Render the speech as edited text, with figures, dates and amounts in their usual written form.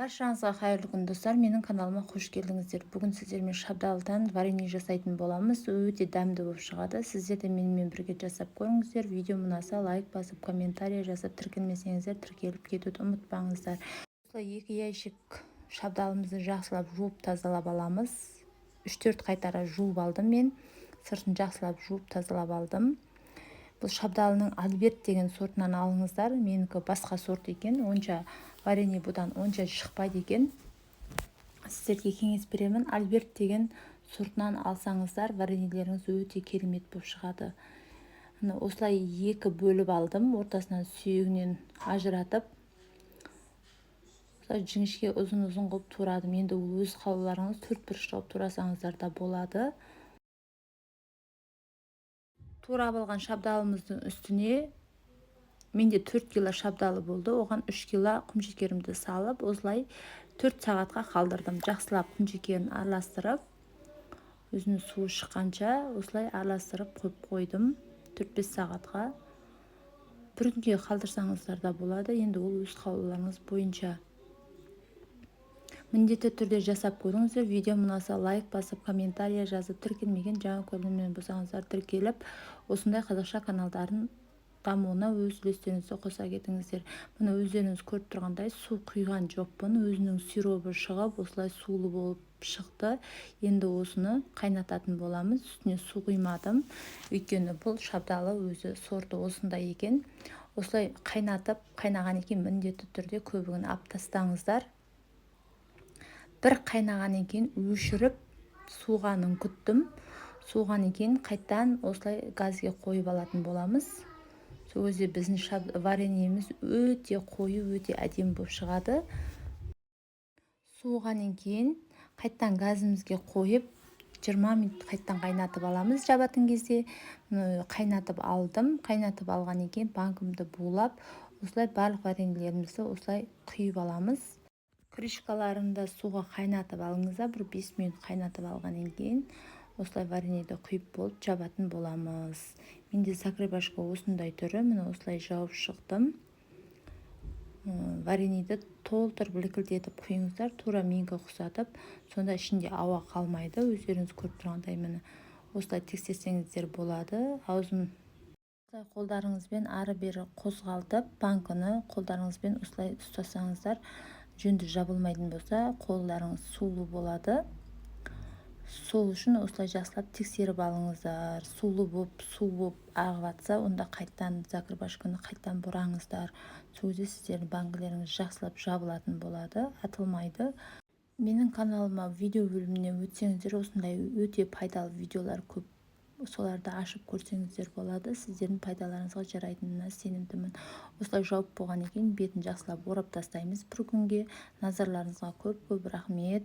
Баршаңызға қайырлы күн достар, менің каналыма қош келдіңіздер. Бүгін сіздермен шабдалыдан варенье жасайтын боламыз. Өте дәмді болып шығады. Сіздер де менімен бірге жасап көріңіздер. Видео ұнаса лайк басып, комментарий жазып, тіркелмесеңіздер тіркеліп кетуді ұмытпаңыздар. Осылай 2 ящик шабдалымызды жақсылап жуып тазалап аламыз. 3-4 қайтара жуып алдым мен. Сыртын жақсылап жуып тазалап алдым. Бұл шабдалының Альберт деген сортынан алыңыздар. Менікі басқа сорт екен. Онша варенье бұдан онша шықпайды екен. Сіздерге кеңес беремін. Альберт деген сортынан алсаңыздар, вареньелеріңіз өте керемет болып шығады. Осылай 2 бөліп алдым. Ортасынан сүйегінен ажыратып, жіңішке ұзын-ұзын қылып турадым. Енді ол өз қалауларыңыз 4 бұрыш қылып турасаңыздар да болады. Турап алған шабдалымыздың үстіне менде 4 кило шабдалы болды. Оған 3 кило құмшекерімді салып, осылай 4 сағатқа қалдырдым. Жақсылап құмшекерін араластырып, өзінің суы шыққанша осылай араластырып қойып қойдым 4-5 сағатқа. Бір күнге қалдырсаңыздар да болады. Енді ол өз қалауларыңыз бойынша. Міндетті түрде жасап көріңіздер. Видео ұнаса лайк басып, комментарий жазып, тіркелмеген жаңа көрінімнен болсаңыздар тіркеліп, осындай қазақша каналдарын дамуына өз үлестеріңізді қоса кетіңіздер. Мұны өздеріңіз көріп тұрғандай су құйған жоқпын. Өзінің сиробы шығып, осылай сулы болып шықты. Енді осыны қайнататын боламыз. Үстіне су құймадым. Өйткені бұл шабдалы өзі сорты осындай екен. Осылай қайнатып, қайнаған екен міндетті түрде көбігін алып тастаңыздар. Бір қайнағаннан кейін өшіріп, суғанын күттім. Суғаннан кейін қайттан осылай газге қойып алатын боламыз. Сол кезде біздің вареньеміз өте қою, өте әдемі болып шығады. Суғаннан кейін қайттан газымызге қойып, 20 минут қайттан қайнатып аламыз. Жабатын кезде қайнатып алдым. Қайнатып алғаннан кейін банкымды булап, осылай барлық вареньелерімізді осылай құйып аламыз. Крышкаларында суға қайнатып алыңыздар. Бір 5 минут қайнатып алғаннан кейін осылай вареньеді құйып болып жабатын боламыз. Менде закрепашка осындай түрі. Міне осылай жауып шықтым. Вареньеді толтырып лікілдетіп құйыңыздар. Тура менікі ұқсатып, сонда ішінде ауа қалмайды. Өздеріңіз көріп тұрғандай міне осылай тексерсеңіздер болады. Аузын қолдарыңызбен ары-бері қозғалтып, банканы қолдарыңызбен осылай ұстасаңыздар, жөнді жабылмайтын болса, қолдарыңыз сулы болады. Сол үшін осылай жақсылап тексеріп алыңыздар. Сулы болып, су болып ағып жатса, онда қайттан закрепашканы қайттан бұраңыздар. Сол кезде сіздердің банкілеріңіз жақсылап жабылатын болады, атылмайды. Менің каналыма видео бөліміне өтсеңіздер, осындай өте пайдалы видеолар көп. Соларды ашып көрсеңіздер болады. Сіздердің пайдаларыңызға жарайтынына сенімдімін. Осылай жауып болғаннан кейін бетін жақсылап орап тастаймыз бір күнге. Назарларыңызға көп рахмет.